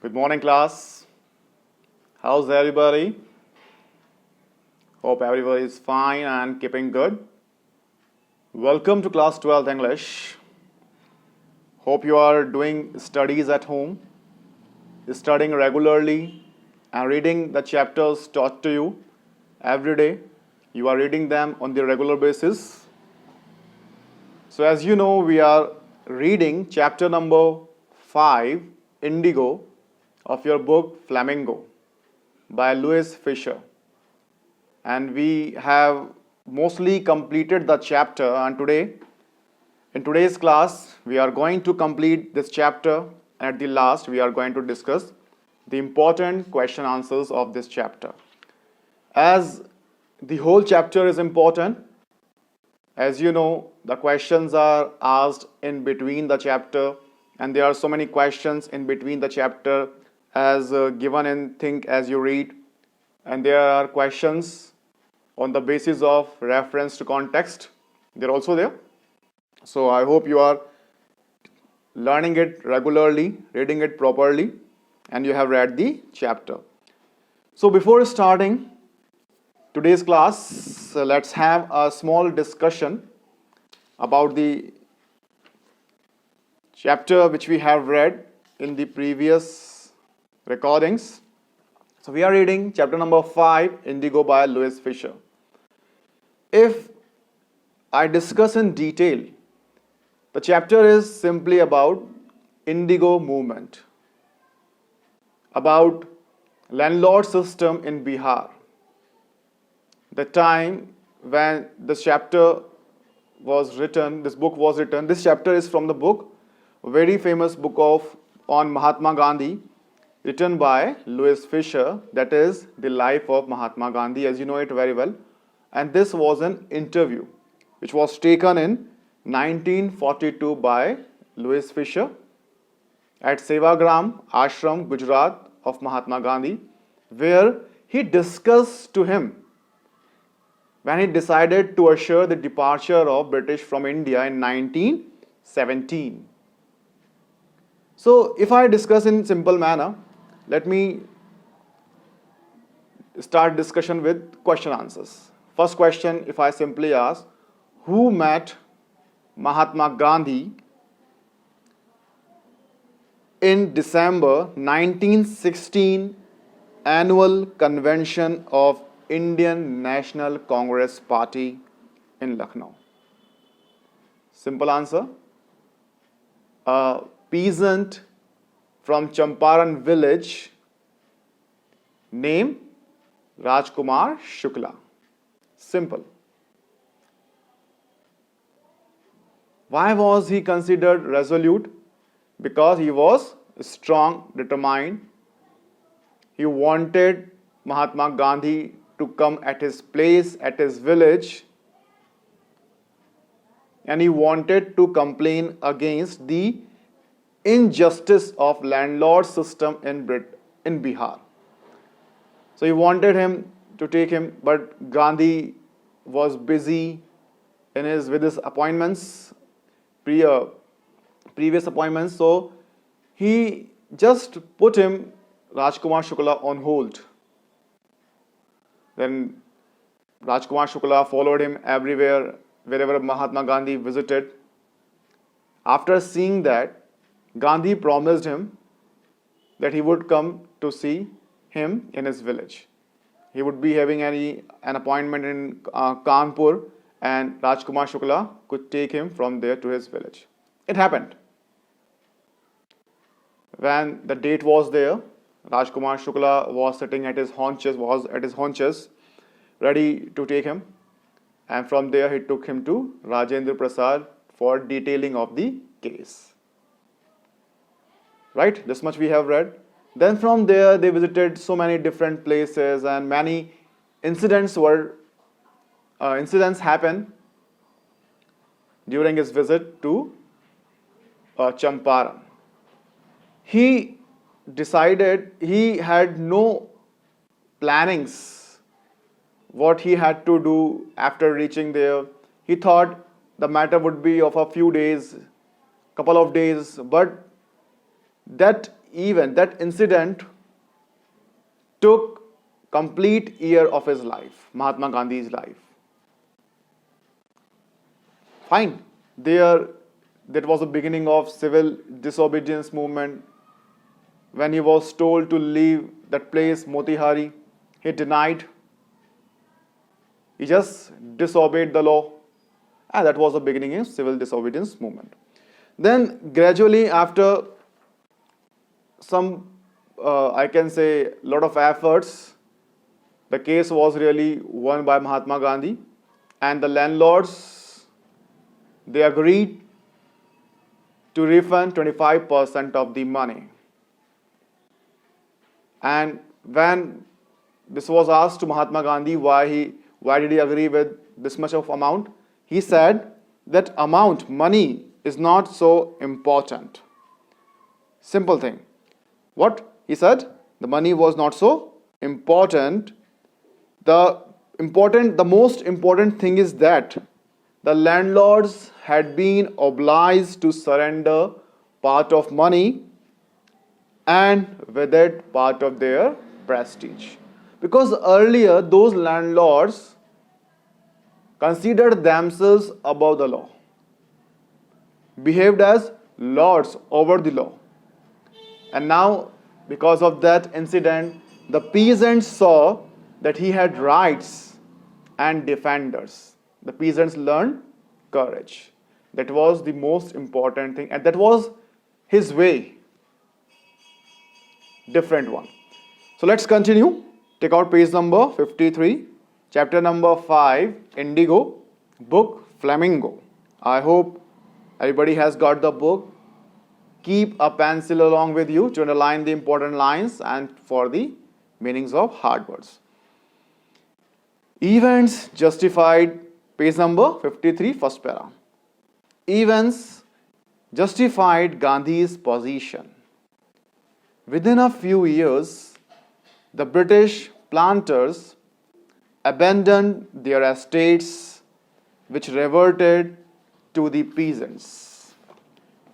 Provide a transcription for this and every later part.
Good morning, class. How's everybody? Hope everybody is fine and keeping good. Welcome to class 12 English. Hope you are doing studies at home, studying regularly, and reading the chapters taught to you every day. You are reading them on the regular basis. So, as you know, we are reading chapter number 5, Indigo, of your book Flamingo by Louis Fisher. And we have mostly completed the chapter, and in today's class, we are going to complete this chapter, and at the last, we are going to discuss the important question answers of this chapter. As the whole chapter is important, as you know, the questions are asked in between the chapter, and there are so many questions in between the chapter as given in Think As You Read, and there are questions on the basis of reference to context. They're also there. So I hope you are learning it regularly, reading it properly, and you have read the chapter. So before starting today's class, let's have a small discussion about the chapter which we have read in the previous recordings. So we are reading chapter number 5, Indigo by Louis Fisher. If I discuss in detail, the chapter is simply about Indigo movement, about landlord system in Bihar. The time when this chapter was written, this book was written, this chapter is from the book, a very famous book on Mahatma Gandhi, written by Louis Fisher, that is The Life of Mahatma Gandhi, as you know it very well. And this was an interview which was taken in 1942 by Louis Fisher at Sevagram Ashram, Gujarat of Mahatma Gandhi, where he discussed to him when he decided to assure the departure of British from India in 1917. So if I discuss in simple manner, let me start discussion with question answers. First question, if I simply ask, who met Mahatma Gandhi in December 1916 annual convention of Indian National Congress Party in Lucknow? Simple answer, a peasant from Champaran village named Rajkumar Shukla. Simple. Why was he considered resolute? Because he was strong, determined. He wanted Mahatma Gandhi to come at his place, at his village, and he wanted to complain against the injustice of landlord system in Bihar. So he wanted him to take him, but Gandhi was busy with his appointments, previous appointments. So he just put him, Rajkumar Shukla, on hold. Then Rajkumar Shukla followed him everywhere, wherever Mahatma Gandhi visited. After seeing that, Gandhi promised him that he would come to see him in his village. He would be having an appointment in Kanpur, and Rajkumar Shukla could take him from there to his village. It happened. When the date was there, Rajkumar Shukla was sitting at his haunches, ready to take him. And from there, he took him to Rajendra Prasad for detailing of the case. Right? This much we have read. Then from there, they visited so many different places, and many incidents happened during his visit to Champaran. He decided he had no plannings what he had to do after reaching there. He thought the matter would be of a few days, couple of days, but that event, that incident took complete year of his life, Mahatma Gandhi's life. Fine. That was the beginning of civil disobedience movement. When he was told to leave that place, Motihari, he denied. He just disobeyed the law. And that was the beginning of civil disobedience movement. Then gradually, after some, I can say, lot of efforts, the case was really won by Mahatma Gandhi, and the landlords, they agreed to refund 25% of the money. And when this was asked to Mahatma Gandhi why did he agree with this much of amount, he said that amount, money, is not so important. Simple thing. What? He said the money was not so important. The most important thing is that the landlords had been obliged to surrender part of money and with it part of their prestige. Because earlier those landlords considered themselves above the law, behaved as lords over the law. And now, because of that incident, the peasants saw that he had rights and defenders. The peasants learned courage. That was the most important thing, and that was his way. Different one. So let's continue. Take out page number 53, chapter number 5, Indigo, book Flamingo. I hope everybody has got the book. Keep a pencil along with you to underline the important lines and for the meanings of hard words. Events justified, page number 53, first para. Events justified Gandhi's position. Within a few years, the British planters abandoned their estates, which reverted to the peasants.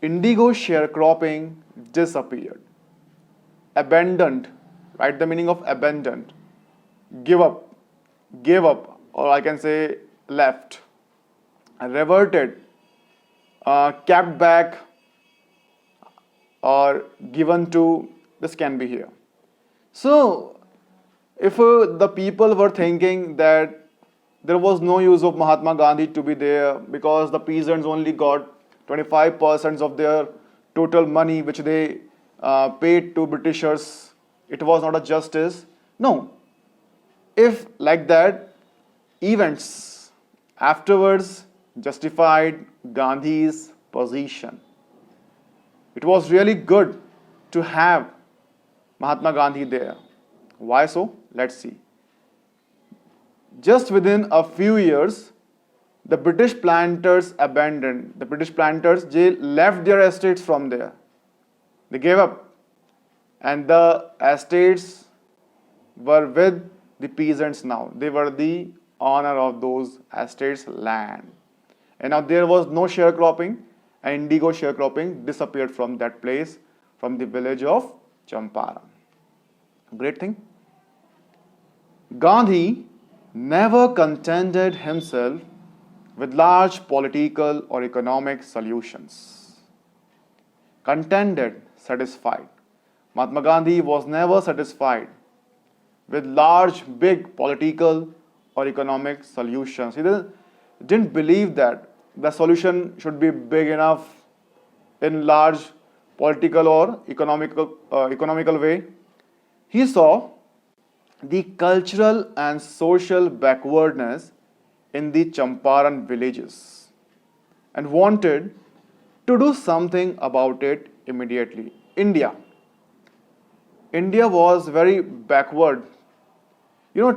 Indigo sharecropping disappeared. Abandoned, right? The meaning of abandoned. Gave up, or I can say left. Reverted, kept back, or given to, this can be here. So, if the people were thinking that there was no use of Mahatma Gandhi to be there because the peasants only got 25% of their total money which they paid to Britishers, it was not a justice. No. If like that, events afterwards justified Gandhi's position. It was really good to have Mahatma Gandhi there. Why so? Let's see. Just within a few years, the British planters abandoned. The British planters, they left their estates from there. They gave up. And the estates were with the peasants now. They were the owner of those estates' land. And now there was no sharecropping, and indigo sharecropping disappeared from that place, from the village of Champaran. Great thing. Gandhi never contented himself with large political or economic solutions. Contented, satisfied. Mahatma Gandhi was never satisfied with large, big political or economic solutions. He didn't believe that the solution should be big enough in large political or economical way. He saw the cultural and social backwardness in the Champaran villages and wanted to do something about it immediately. India was very backward.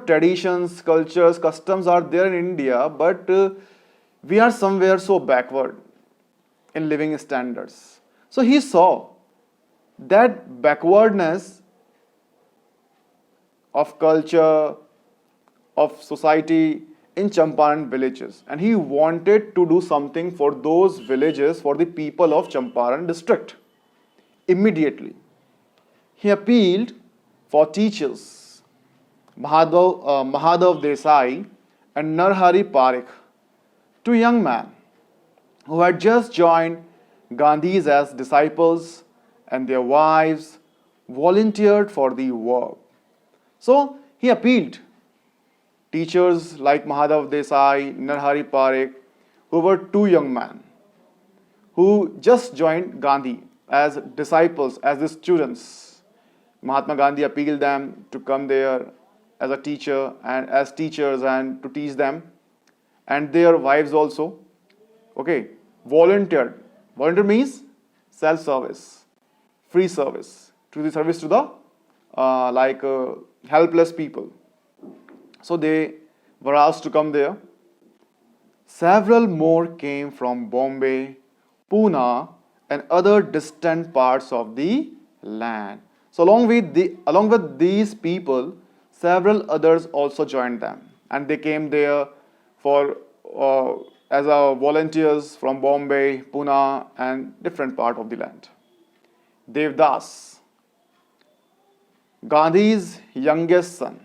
Traditions, cultures, customs are there in India, but we are somewhere so backward in living standards. So he saw that backwardness of culture, of society in Champaran villages, and he wanted to do something for those villages, for the people of Champaran district immediately. He appealed for teachers, Mahadav Desai and Narhari Parikh, two young men who had just joined Gandhi's as disciples, and their wives volunteered for the work. So he appealed teachers like Mahadav Desai, Narhari Parikh, who were two young men who just joined Gandhi as disciples, as the students. Mahatma Gandhi appealed them to come there as a teacher and as teachers and to teach them, and their wives also. Okay, volunteered. Volunteer means self-service, free service, to the service to the helpless people. So they were asked to come there. Several more came from Bombay, Pune, and other distant parts of the land. So along with these people, several others also joined them, and they came there for as volunteers from Bombay, Pune, and different part of the land. Devdas, Gandhi's youngest son,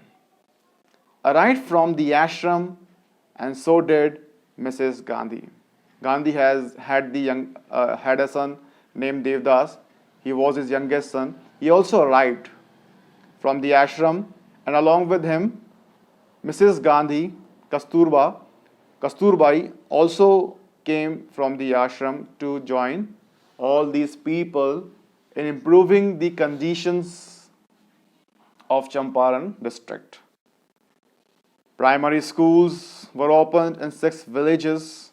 arrived from the ashram, and so did Mrs. Gandhi. Gandhi had a son named Devdas. He was his youngest son. He also arrived from the ashram, and along with him, Mrs. Gandhi, Kasturbai also came from the ashram to join all these people in improving the conditions of Champaran district. Primary schools were opened in 6 villages.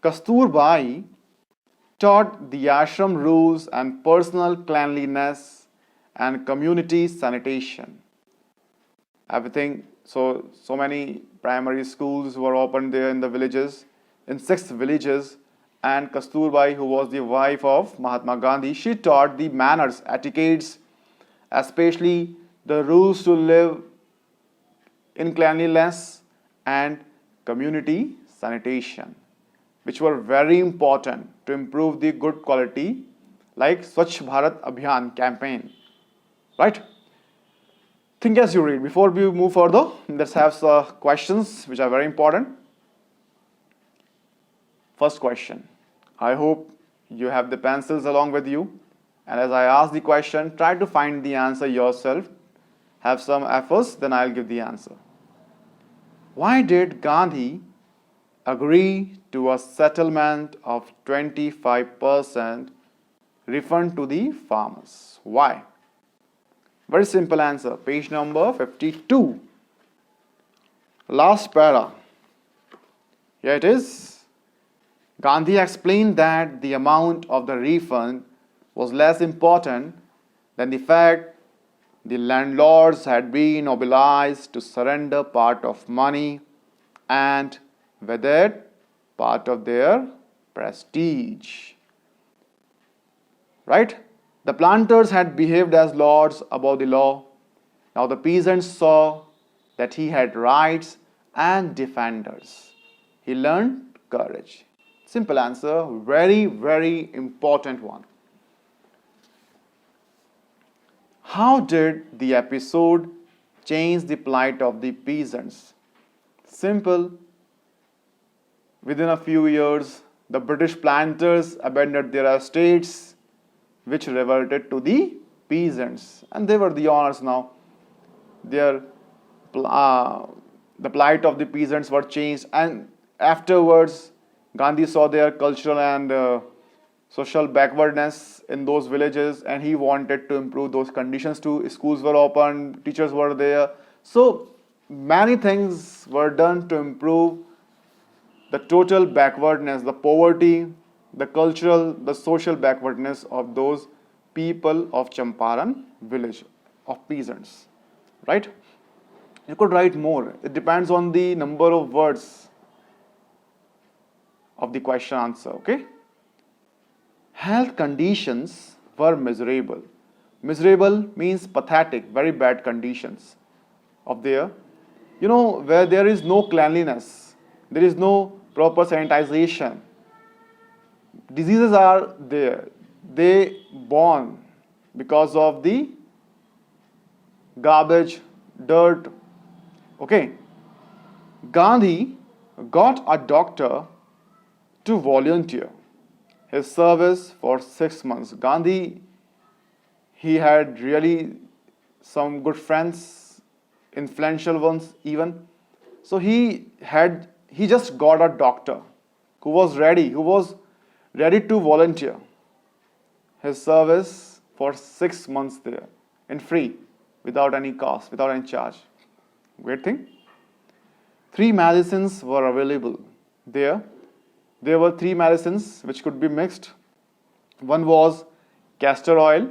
Kasturbai taught the ashram rules and personal cleanliness and community sanitation. Everything, so many primary schools were opened there in the villages, in 6 villages, and Kasturbai, who was the wife of Mahatma Gandhi, she taught the manners, etiquettes, especially the rules to live in cleanliness and community sanitation, which were very important to improve the good quality, like Swachh Bharat Abhiyan campaign. Right? Think as you read. Before we move further, let's have some questions which are very important. First question. I hope you have the pencils along with you. And as I ask the question, try to find the answer yourself. Have some efforts, then I'll give the answer. Why did Gandhi agree to a settlement of 25% refund to the farmers? Why? Very simple answer. Page number 52. Last para. Here it is. Gandhi explained that the amount of the refund was less important than the fact the landlords had been obliged to surrender part of money and with it part of their prestige. Right? The planters had behaved as lords above the law. Now the peasants saw that he had rights and defenders. He learned courage. Simple answer, very, very important one. How did the episode change the plight of the peasants? Simple. Within a few years, the British planters abandoned their estates, which reverted to the peasants, and they were the owners now. The plight of the peasants were changed, and afterwards, Gandhi saw their cultural and social backwardness in those villages, and he wanted to improve those conditions too. Schools were open, teachers were there. So many things were done to improve the total backwardness, the poverty, the cultural, the social backwardness of those people of Champaran village, of peasants. Right? You could write more. It depends on the number of words of the question answer. Okay? Health conditions were miserable. Miserable means pathetic, very bad conditions of there. Where there is no cleanliness, there is no proper sanitization. Diseases are there. They born because of the garbage, dirt. Okay. Gandhi got a doctor to volunteer his service for 6 months. Gandhi, he had really some good friends, influential ones even. So he just got a doctor who was ready to volunteer his service for 6 months there in free, without any cost, without any charge. Great thing. 3 medicines were available there. There were 3 medicines which could be mixed. One was castor oil,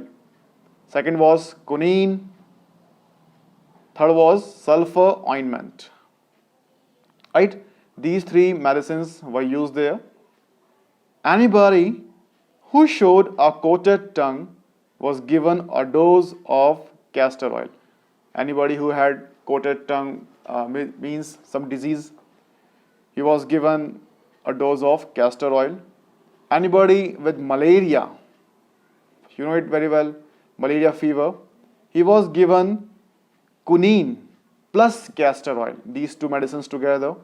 second was quinine, third was sulfur ointment. Right? These 3 medicines were used there. Anybody who showed a coated tongue was given a dose of castor oil. Anybody who had coated tongue means some disease, he was given a dose of castor oil. Anybody with malaria, you know it very well, malaria fever, he was given quinine plus castor oil, these 2 medicines together.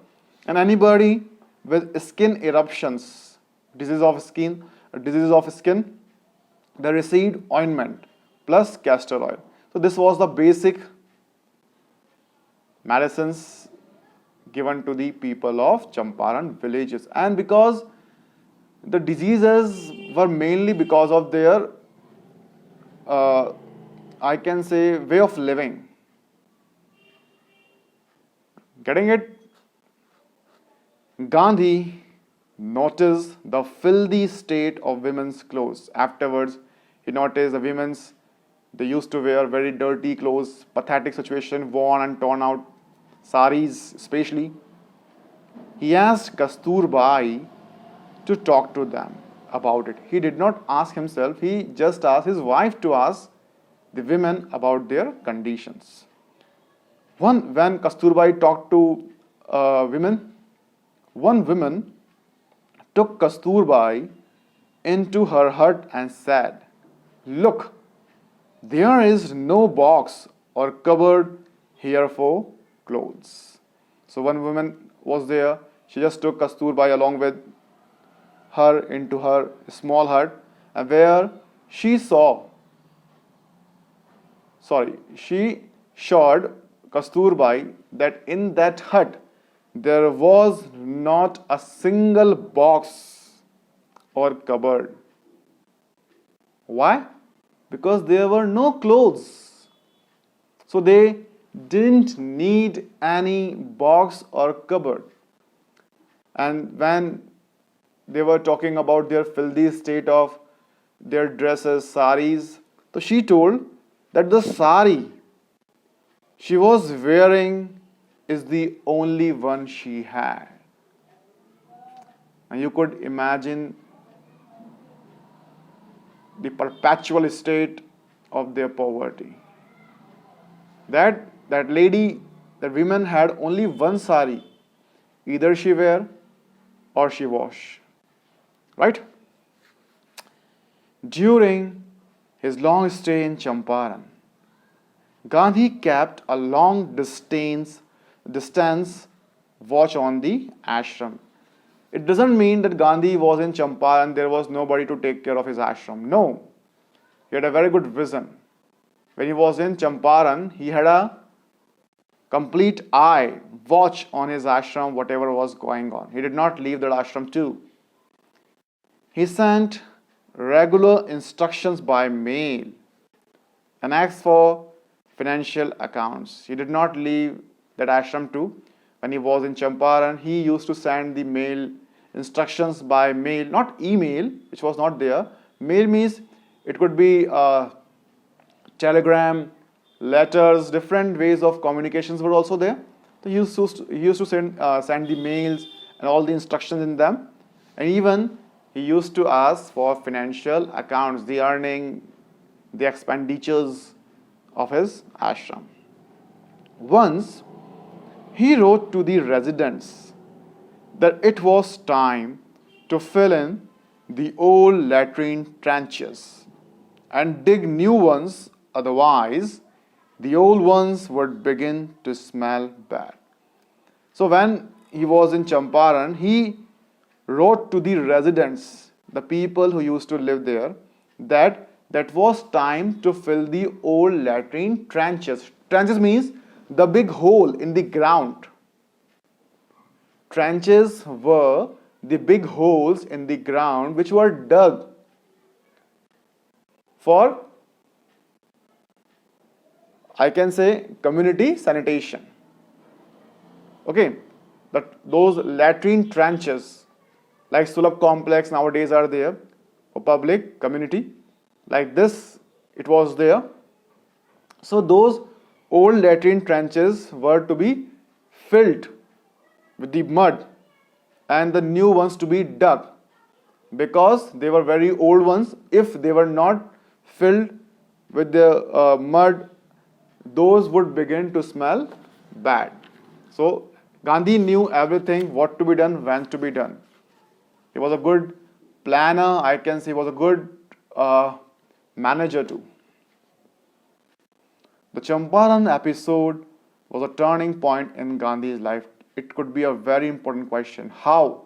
And anybody with skin eruptions, disease of skin, they received ointment plus castor oil. So this was the basic medicines given to the people of Champaran villages. And because the diseases were mainly because of their, I can say, way of living. Getting it? Gandhi noticed the filthy state of women's clothes. Afterwards, he noticed the women's, they used to wear very dirty clothes, pathetic situation, worn and torn out saris especially. He asked Kasturbai to talk to them about it. He did not ask himself, he just asked his wife to ask the women about their conditions. When Kasturbai talked to women, one woman took Kasturbai into her hut and said, "Look, there is no box or cupboard here for clothes." So one woman was there. She just took Kasturbai along with her into her small hut, and where she showed Kasturbai that in that hut there was not a single box or cupboard. Why? Because there were no clothes. So they didn't need any box or cupboard. And when they were talking about their filthy state of their dresses, saris, so she told that the sari she was wearing is the only one she had. And you could imagine the perpetual state of their poverty. That lady, that woman had only one sari. Either she wear or she wash. Right? During his long stay in Champaran, Gandhi kept a long distance watch on the ashram. It doesn't mean that Gandhi was in Champaran, there was nobody to take care of his ashram. No. He had a very good vision. When he was in Champaran, he had a complete eye, watch on his ashram, whatever was going on. He did not leave that ashram too. He sent regular instructions by mail and asked for financial accounts. He did not leave that ashram too. When he was in Champaran, he used to send the mail instructions by mail, not email, which was not there. Mail means it could be telegram, letters, different ways of communications were also there. So he used to send the mails and all the instructions in them. And even he used to ask for financial accounts, the earning, the expenditures of his ashram. Once, he wrote to the residents that it was time to fill in the old latrine trenches and dig new ones, otherwise the old ones would begin to smell bad. So when he was in Champaran, he wrote to the residents, the people who used to live there, that was time to fill the old latrine trenches. Trenches means the big hole in the ground. Trenches were the big holes in the ground which were dug for, I can say, community sanitation. Okay, those latrine trenches like Sulabh complex nowadays are there for public community, like this it was there. So those old latrine trenches were to be filled with the mud and the new ones to be dug, because they were very old ones. If they were not filled with the mud, those would begin to smell bad. So Gandhi knew everything, what to be done, when to be done. He was a good planner, I can say he was a good manager too. The Champaran episode was a turning point in Gandhi's life. It could be a very important question. How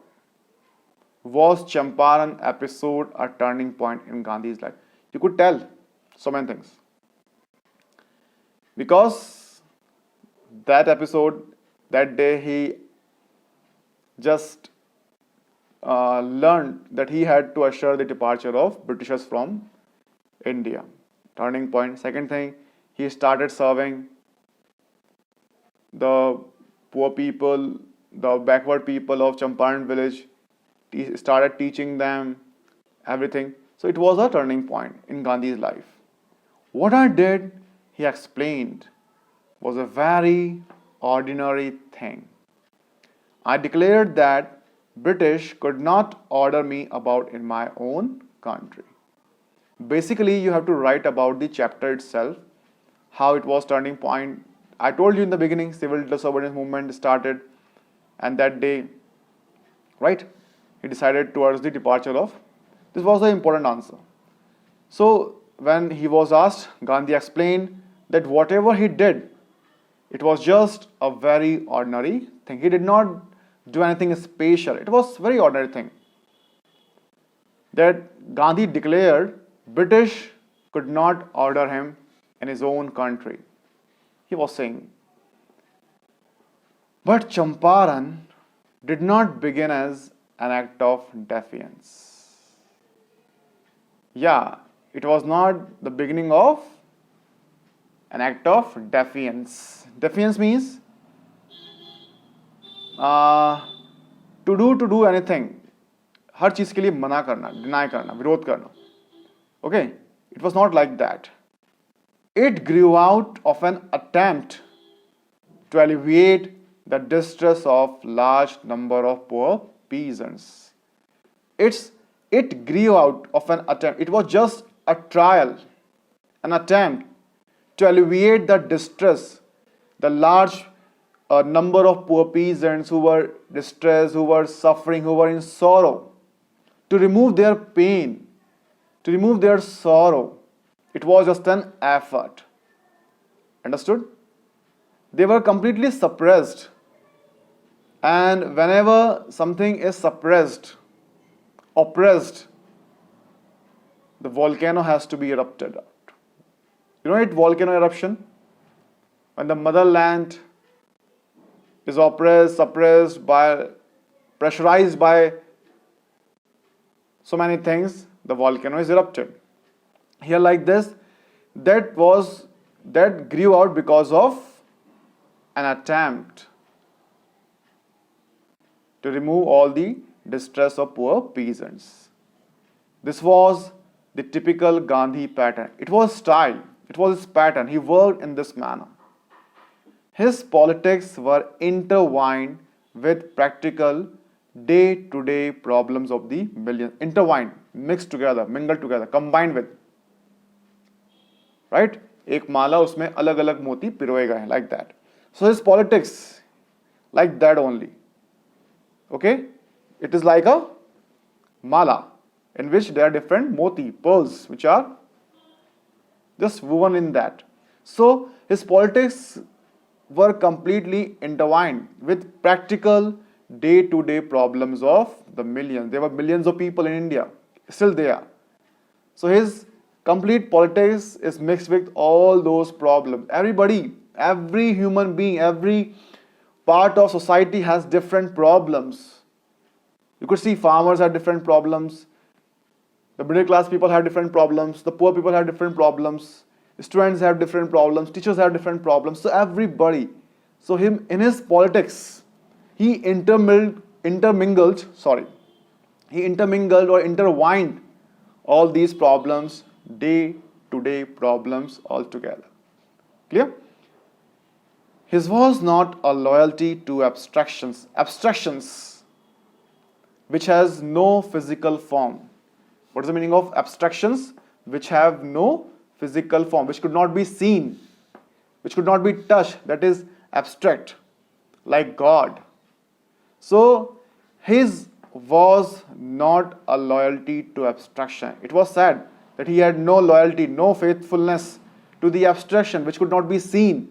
was Champaran episode a turning point in Gandhi's life? You could tell so many things. Because that episode, that day, he just learned that he had to assure the departure of Britishers from India. Turning point. Second thing, he started serving the poor people, the backward people of Champaran village. He started teaching them everything. So it was a turning point in Gandhi's life. What I did, he explained, was a very ordinary thing. I declared that British could not order me about in my own country. Basically, you have to write about the chapter itself, how it was turning point. I told you in the beginning, civil disobedience movement started, and that day, right, he decided towards the departure of. This was an important answer. So when he was asked, Gandhi explained that whatever he did, it was just a very ordinary thing. He did not do anything special. It was a very ordinary thing. That Gandhi declared British could not order him in his own country. He was saying. But Champaran did not begin as an act of defiance. Yeah, it was not the beginning of an act of defiance. Defiance means to do anything. हर चीज के लिए मना करना, deny करना, विरोध करना. Okay, it was not like that. It grew out of an attempt to alleviate the distress of large number of poor peasants. It grew out of an attempt. It was just a trial, an attempt to alleviate the distress, the large number of poor peasants who were distressed, who were suffering, who were in sorrow, to remove their pain, to remove their sorrow. It was just an effort. Understood? They were completely suppressed. And whenever something is suppressed, oppressed, the volcano has to be erupted out. You know it, volcano eruption? When the motherland is oppressed, suppressed, pressurized by so many things, the volcano is erupted. Here like this, that grew out because of an attempt to remove all the distress of poor peasants. This was the typical Gandhi pattern. It was style. It was his pattern. He worked in this manner. His politics were intertwined with practical day-to-day problems of the millions. Intertwined, mixed together, mingled together, combined with. Right? एक माला उसमें अलग अलग मोती पिरोए गए, like that. So his politics, like that only. Okay? It is like a mala in which there are different moti, pearls, which are just woven in that. So his politics were completely intertwined with practical day-to-day problems of the millions. There were millions of people in India, still there. So his complete politics is mixed with all those problems. Everybody, every human being, every part of society has different problems. You could see farmers have different problems. The middle class people have different problems. The poor people have different problems. Students have different problems. Teachers have different problems. So everybody. So him in his politics, he intermingled or intertwined all these problems, day-to-day problems altogether. Clear? His was not a loyalty to abstractions which has no physical form. What is the meaning of abstractions? Which have no physical form, which could not be seen, which could not be touched, that is abstract, like God. So his was not a loyalty to abstraction. It was said that he had no loyalty, no faithfulness to the abstraction which could not be seen,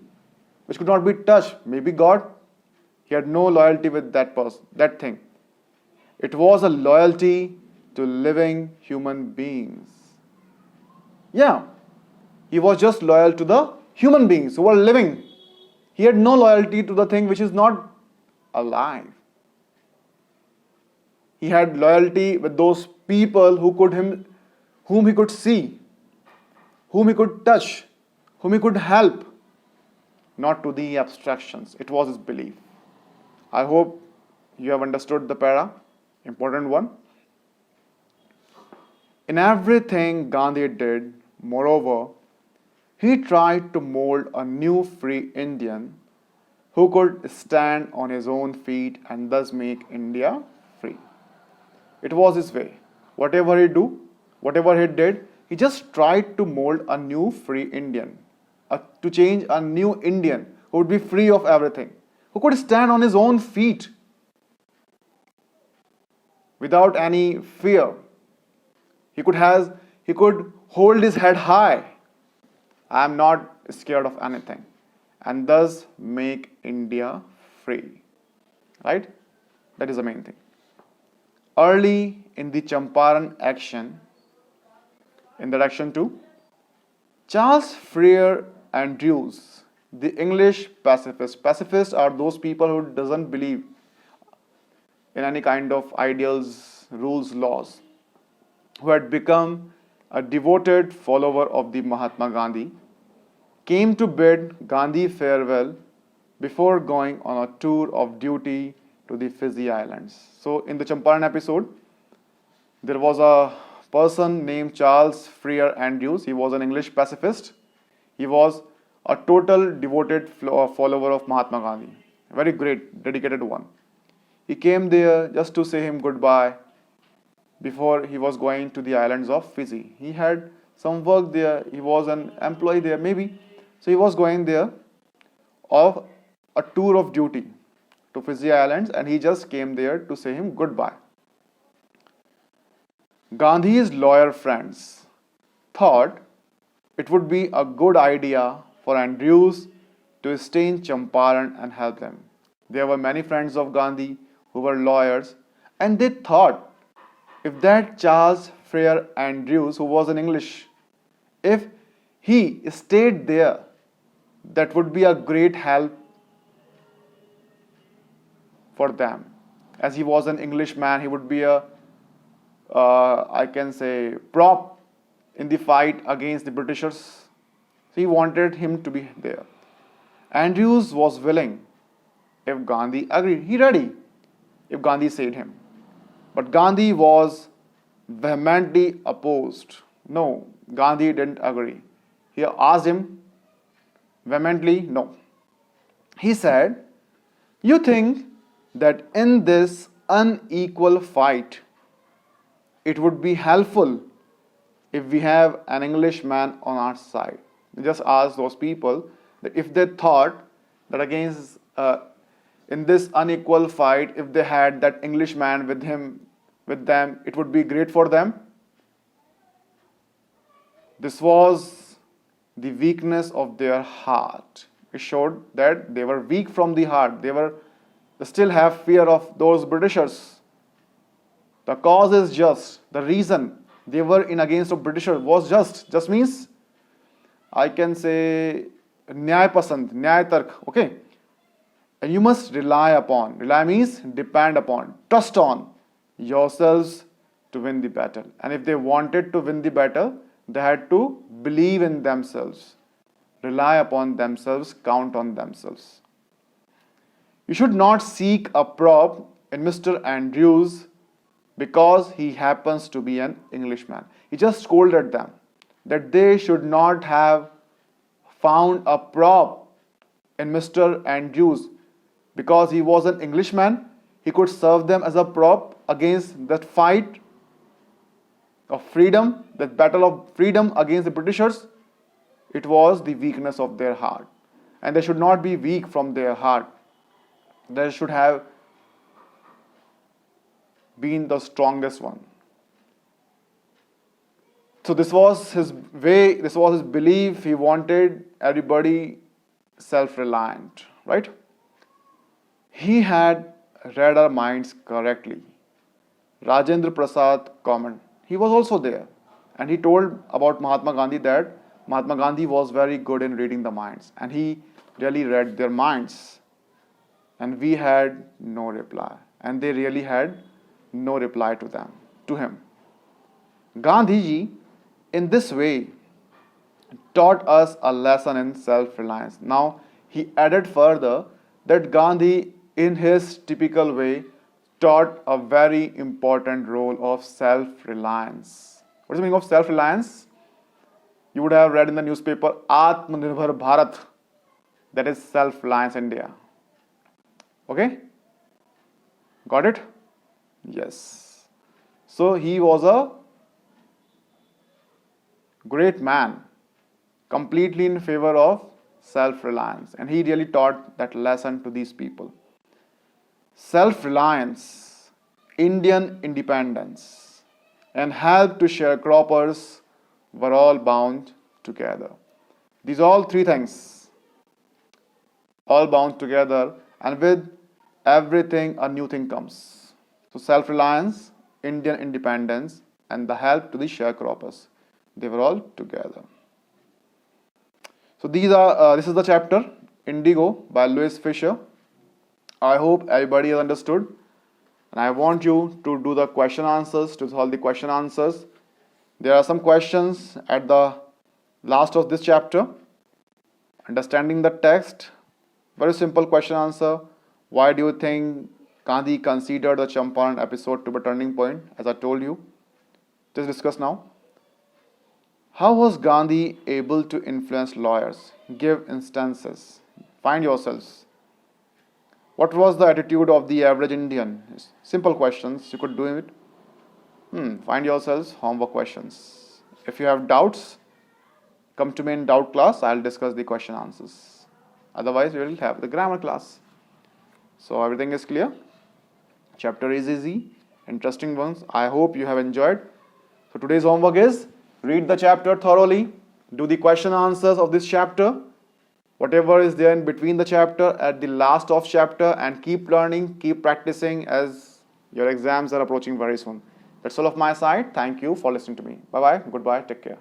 which could not be touched, maybe God. He had no loyalty with that person, that thing. It was a loyalty to living human beings. Yeah, he was just loyal to the human beings who were living. He had no loyalty to the thing which is not alive. He had loyalty with those people whom he could see, whom he could touch, whom he could help, not to the abstractions. It was his belief. I hope you have understood the para, important one. In everything Gandhi did, moreover, he tried to mold a new free Indian who could stand on his own feet and thus make India free. It was his way. Whatever he did, he just tried to mold a new free Indian, to change a new Indian who would be free of everything, who could stand on his own feet without any fear. He could hold his head high. I am not scared of anything, and thus make India free. Right? That is the main thing. Early in the Champaran action, in that action too, Charles Freer Andrews, the English pacifist. Pacifists are those people who doesn't believe in any kind of ideals, rules, laws, who had become a devoted follower of the Mahatma Gandhi, came to bid Gandhi farewell before going on a tour of duty to the Fiji Islands. So in the Champaran episode, there was a person named Charles Freer Andrews. He was an English pacifist. He was a total devoted follower of Mahatma Gandhi. Very great, dedicated one. He came there just to say him goodbye before he was going to the islands of Fiji. He had some work there. He was an employee there, maybe. So he was going there of a tour of duty to Fiji Islands, and he just came there to say him goodbye. Gandhi's lawyer friends thought it would be a good idea for Andrews to stay in Champaran and help them. There were many friends of Gandhi who were lawyers, and they thought if that Charles Freer Andrews, who was in English, if he stayed there, that would be a great help for them. As he was an Englishman, he would be a, I can say, prop in the fight against the Britishers. So he wanted him to be there. Andrews was willing if Gandhi agreed. He ready if Gandhi said him. But Gandhi was vehemently opposed. No, Gandhi didn't agree. He asked him vehemently, no. He said, you think that in this unequal fight, it would be helpful if we have an Englishman on our side. Just ask those people that if they thought that against in this unequal fight, if they had that Englishman with them, it would be great for them. This was the weakness of their heart. It showed that they were weak from the heart. They still have fear of those Britishers. The cause is just. The reason they were in against of Britishers was just. Just means, I can say, nyay pasand, nyay tark, okay? And you must rely upon. Rely means depend upon, trust on yourselves to win the battle. And if they wanted to win the battle, they had to believe in themselves, rely upon themselves, count on themselves. You should not seek a prop in Mr. Andrews because he happens to be an Englishman. He just scolded them that they should not have found a prop in Mr. Andrews because he was an Englishman. He could serve them as a prop against that fight of freedom, that battle of freedom against the Britishers. It was the weakness of their heart. And they should not be weak from their heart. They should have been the strongest one. So this was his way, this was his belief. He wanted everybody self-reliant, right? He had read our minds correctly. Rajendra Prasad comment. He was also there. And he told about Mahatma Gandhi that Mahatma Gandhi was very good in reading the minds. And he really read their minds. And we had no reply. And they really had no reply to him. Gandhiji, in this way, taught us a lesson in self-reliance. Now, he added further that Gandhi, in his typical way, taught a very important role of self-reliance. What is the meaning of self-reliance? You would have read in the newspaper, Atmanirbhar Bharat. That is self-reliance India. Okay? Got it? Yes. So he was a great man, completely in favor of self-reliance. And he really taught that lesson to these people. Self-reliance, Indian independence, and help to sharecroppers were all bound together. These all three things, all bound together, and with everything a new thing comes. So self-reliance, Indian independence, and the help to the sharecroppers. They were all together. So this is the chapter, Indigo by Louis Fisher. I hope everybody has understood. And I want you to do the question answers, to solve the question answers. There are some questions at the last of this chapter. Understanding the text. Very simple question answer. Why do you think Gandhi considered the Champaran episode to be a turning point? As I told you. Just discuss now. How was Gandhi able to influence lawyers? Give instances. Find yourselves. What was the attitude of the average Indian? Simple questions. You could do it. Find yourselves homework questions. If you have doubts, come to me in doubt class. I'll discuss the question answers. Otherwise, we will have the grammar class. So everything is clear. Chapter is easy. Interesting ones. I hope you have enjoyed. So today's homework is read the chapter thoroughly. Do the question answers of this chapter. Whatever is there in between the chapter at the last of chapter, and keep learning, keep practicing as your exams are approaching very soon. That's all of my side. Thank you for listening to me. Bye-bye. Goodbye. Take care.